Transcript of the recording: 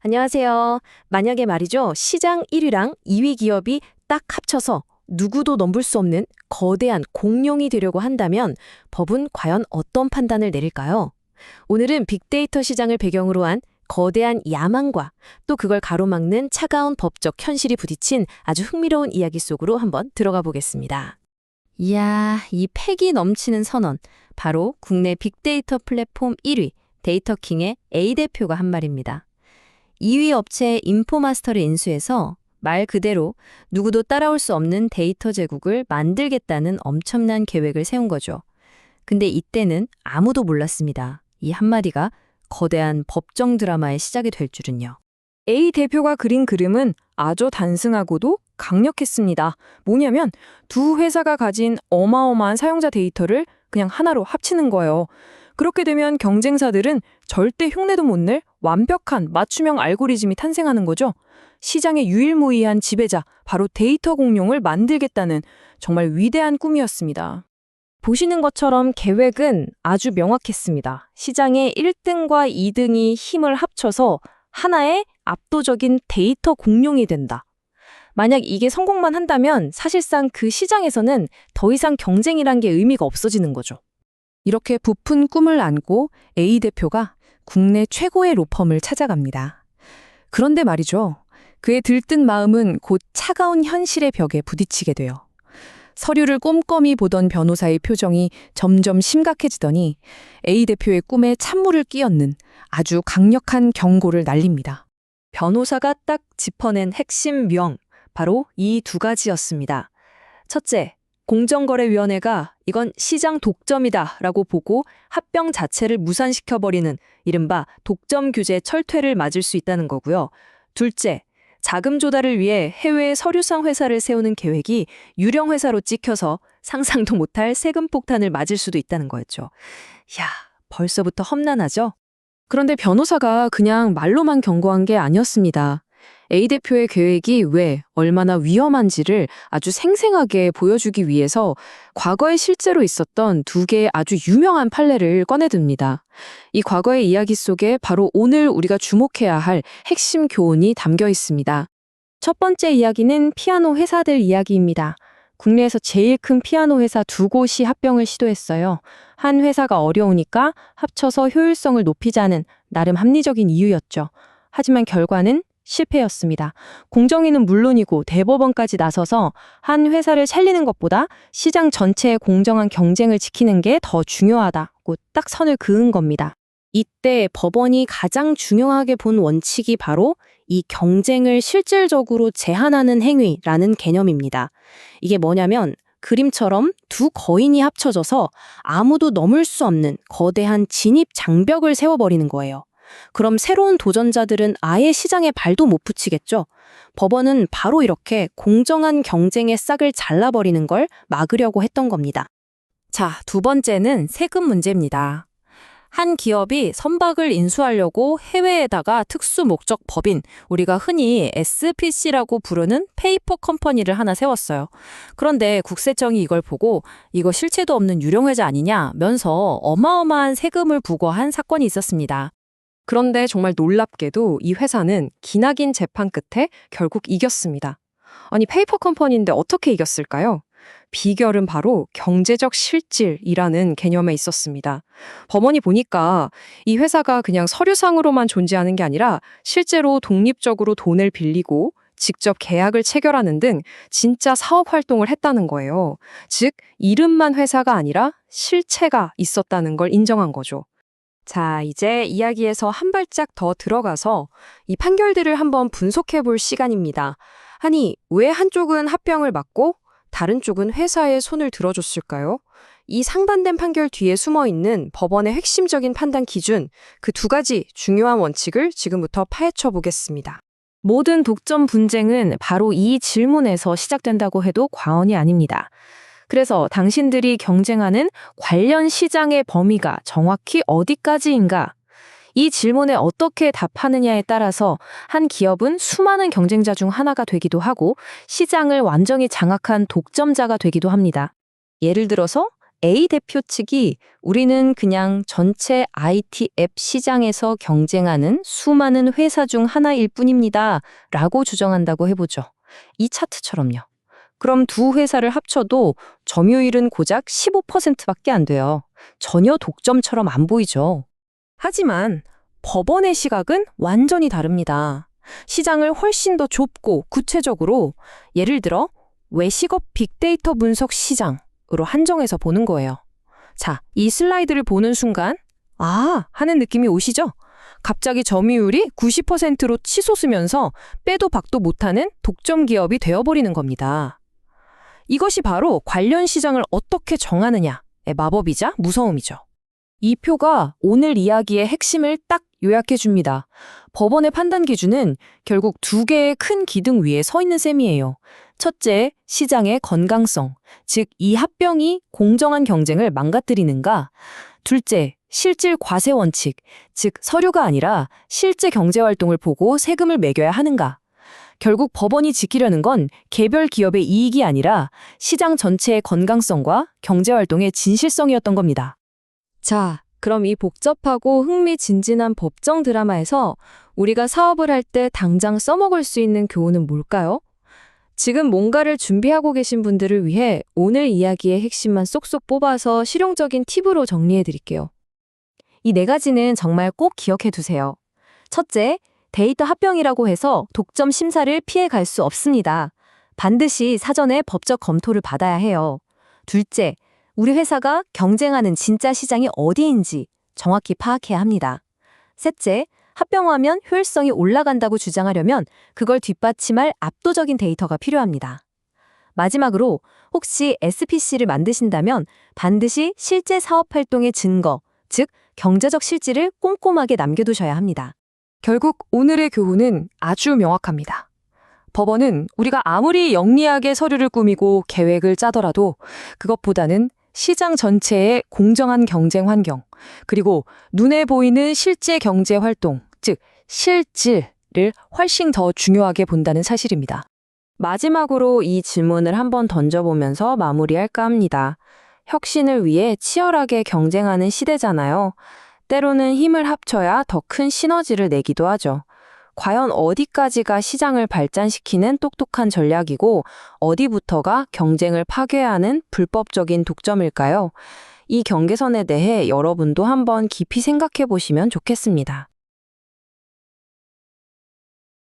안녕하세요. 만약에 말이죠, 시장 1위랑 2위 기업이 딱 합쳐서 누구도 넘볼 수 없는 거대한 공룡이 되려고 한다면 법은 과연 어떤 판단을 내릴까요? 오늘은 빅데이터 시장을 배경으로 한 거대한 야망과 또 그걸 가로막는 차가운 법적 현실이 부딪힌 아주 흥미로운 이야기 속으로 한번 들어가 보겠습니다. 이야, 이 패기 넘치는 선언. 바로 국내 빅데이터 플랫폼 1위, 데이터킹의 A 대표가 한 말입니다. 2위 업체 인포마스터를 인수해서 말 그대로 누구도 따라올 수 없는 데이터 제국을 만들겠다는 엄청난 계획을 세운 거죠. 근데 이때는 아무도 몰랐습니다. 이 한마디가 거대한 법정 드라마의 시작이 될 줄은요. A 대표가 그린 그림은 아주 단순하고도 강력했습니다. 뭐냐면 두 회사가 가진 어마어마한 사용자 데이터를 그냥 하나로 합치는 거예요. 그렇게 되면 경쟁사들은 절대 흉내도 못 낼 완벽한 맞춤형 알고리즘이 탄생하는 거죠. 시장의 유일무이한 지배자, 바로 데이터 공룡을 만들겠다는 정말 위대한 꿈이었습니다. 보시는 것처럼 계획은 아주 명확했습니다. 시장의 1등과 2등이 힘을 합쳐서 하나의 압도적인 데이터 공룡이 된다. 만약 이게 성공만 한다면 사실상 그 시장에서는 더 이상 경쟁이란 게 의미가 없어지는 거죠. 이렇게 부푼 꿈을 안고 A 대표가 국내 최고의 로펌을 찾아갑니다. 그런데 말이죠. 그의 들뜬 마음은 곧 차가운 현실의 벽에 부딪히게 돼요. 서류를 꼼꼼히 보던 변호사의 표정이 점점 심각해지더니 A 대표의 꿈에 찬물을 끼얹는 아주 강력한 경고를 날립니다. 변호사가 딱 짚어낸 핵심 명, 바로 이 두 가지였습니다. 첫째, 공정거래위원회가 이건 시장 독점이다라고 보고 합병 자체를 무산시켜버리는 이른바 독점 규제 철퇴를 맞을 수 있다는 거고요. 둘째, 자금 조달을 위해 해외에 서류상 회사를 세우는 계획이 유령 회사로 찍혀서 상상도 못할 세금 폭탄을 맞을 수도 있다는 거였죠. 야, 벌써부터 험난하죠? 그런데 변호사가 그냥 말로만 경고한 게 아니었습니다. A 대표의 계획이 왜 얼마나 위험한지를 아주 생생하게 보여주기 위해서 과거에 실제로 있었던 두 개의 아주 유명한 판례를 꺼내듭니다. 이 과거의 이야기 속에 바로 오늘 우리가 주목해야 할 핵심 교훈이 담겨 있습니다. 첫 번째 이야기는 피아노 회사들 이야기입니다. 국내에서 제일 큰 피아노 회사 두 곳이 합병을 시도했어요. 한 회사가 어려우니까 합쳐서 효율성을 높이자는 나름 합리적인 이유였죠. 하지만 결과는 실패였습니다. 공정위는 물론이고 대법원까지 나서서 한 회사를 살리는 것보다 시장 전체의 공정한 경쟁을 지키는 게 더 중요하다고 딱 선을 그은 겁니다. 이때 법원이 가장 중요하게 본 원칙이 바로 이 경쟁을 실질적으로 제한하는 행위라는 개념입니다. 이게 뭐냐면 그림처럼 두 거인이 합쳐져서 아무도 넘을 수 없는 거대한 진입 장벽을 세워버리는 거예요. 그럼 새로운 도전자들은 아예 시장에 발도 못 붙이겠죠. 법원은 바로 이렇게 공정한 경쟁의 싹을 잘라버리는 걸 막으려고 했던 겁니다. 자, 두 번째는 세금 문제입니다. 한 기업이 선박을 인수하려고 해외에다가 특수 목적 법인, 우리가 흔히 SPC라고 부르는 페이퍼 컴퍼니를 하나 세웠어요. 그런데 국세청이 이걸 보고 이거 실체도 없는 유령회사 아니냐면서 어마어마한 세금을 부과한 사건이 있었습니다. 그런데 정말 놀랍게도 이 회사는 기나긴 재판 끝에 결국 이겼습니다. 아니, 페이퍼 컴퍼니인데 어떻게 이겼을까요? 비결은 바로 경제적 실질이라는 개념에 있었습니다. 법원이 보니까 이 회사가 그냥 서류상으로만 존재하는 게 아니라 실제로 독립적으로 돈을 빌리고 직접 계약을 체결하는 등 진짜 사업 활동을 했다는 거예요. 즉, 이름만 회사가 아니라 실체가 있었다는 걸 인정한 거죠. 자, 이제 이야기에서 한 발짝 더 들어가서 이 판결들을 한번 분석해 볼 시간입니다. 아니, 왜 한쪽은 합병을 막고 다른 쪽은 회사에 손을 들어줬을까요? 이 상반된 판결 뒤에 숨어 있는 법원의 핵심적인 판단 기준, 그 두 가지 중요한 원칙을 지금부터 파헤쳐 보겠습니다. 모든 독점 분쟁은 바로 이 질문에서 시작된다고 해도 과언이 아닙니다. 그래서 당신들이 경쟁하는 관련 시장의 범위가 정확히 어디까지인가? 이 질문에 어떻게 답하느냐에 따라서 한 기업은 수많은 경쟁자 중 하나가 되기도 하고 시장을 완전히 장악한 독점자가 되기도 합니다. 예를 들어서 A 대표 측이 우리는 그냥 전체 IT 앱 시장에서 경쟁하는 수많은 회사 중 하나일 뿐입니다. 라고 주장한다고 해보죠. 이 차트처럼요. 그럼 두 회사를 합쳐도 점유율은 고작 15%밖에 안 돼요. 전혀 독점처럼 안 보이죠. 하지만 법원의 시각은 완전히 다릅니다. 시장을 훨씬 더 좁고 구체적으로 예를 들어 외식업 빅데이터 분석 시장으로 한정해서 보는 거예요. 자, 이 슬라이드를 보는 순간 아 하는 느낌이 오시죠? 갑자기 점유율이 90%로 치솟으면서 빼도 박도 못하는 독점 기업이 되어버리는 겁니다. 이것이 바로 관련 시장을 어떻게 정하느냐의 마법이자 무서움이죠. 이 표가 오늘 이야기의 핵심을 딱 요약해 줍니다. 법원의 판단 기준은 결국 두 개의 큰 기둥 위에 서 있는 셈이에요. 첫째, 시장의 건강성, 즉 이 합병이 공정한 경쟁을 망가뜨리는가. 둘째, 실질 과세 원칙, 즉 서류가 아니라 실제 경제 활동을 보고 세금을 매겨야 하는가. 결국 법원이 지키려는 건 개별 기업의 이익이 아니라 시장 전체의 건강성과 경제 활동의 진실성이었던 겁니다. 자, 그럼 이 복잡하고 흥미진진한 법정 드라마에서 우리가 사업을 할 때 당장 써먹을 수 있는 교훈은 뭘까요? 지금 뭔가를 준비하고 계신 분들을 위해 오늘 이야기의 핵심만 쏙쏙 뽑아서 실용적인 팁으로 정리해 드릴게요. 이 네 가지는 정말 꼭 기억해 두세요. 첫째, 데이터 합병이라고 해서 독점 심사를 피해 갈 수 없습니다. 반드시 사전에 법적 검토를 받아야 해요. 둘째, 우리 회사가 경쟁하는 진짜 시장이 어디인지 정확히 파악해야 합니다. 셋째, 합병하면 효율성이 올라간다고 주장하려면 그걸 뒷받침할 압도적인 데이터가 필요합니다. 마지막으로 혹시 SPC를 만드신다면 반드시 실제 사업 활동의 증거, 즉 경제적 실질을 꼼꼼하게 남겨두셔야 합니다. 결국 오늘의 교훈은 아주 명확합니다. 법원은 우리가 아무리 영리하게 서류를 꾸미고 계획을 짜더라도 그것보다는 시장 전체의 공정한 경쟁 환경, 그리고 눈에 보이는 실제 경제 활동, 즉 실질을 훨씬 더 중요하게 본다는 사실입니다. 마지막으로 이 질문을 한번 던져보면서 마무리할까 합니다. 혁신을 위해 치열하게 경쟁하는 시대잖아요. 때로는 힘을 합쳐야 더 큰 시너지를 내기도 하죠. 과연 어디까지가 시장을 발전시키는 똑똑한 전략이고 어디부터가 경쟁을 파괴하는 불법적인 독점일까요? 이 경계선에 대해 여러분도 한번 깊이 생각해 보시면 좋겠습니다.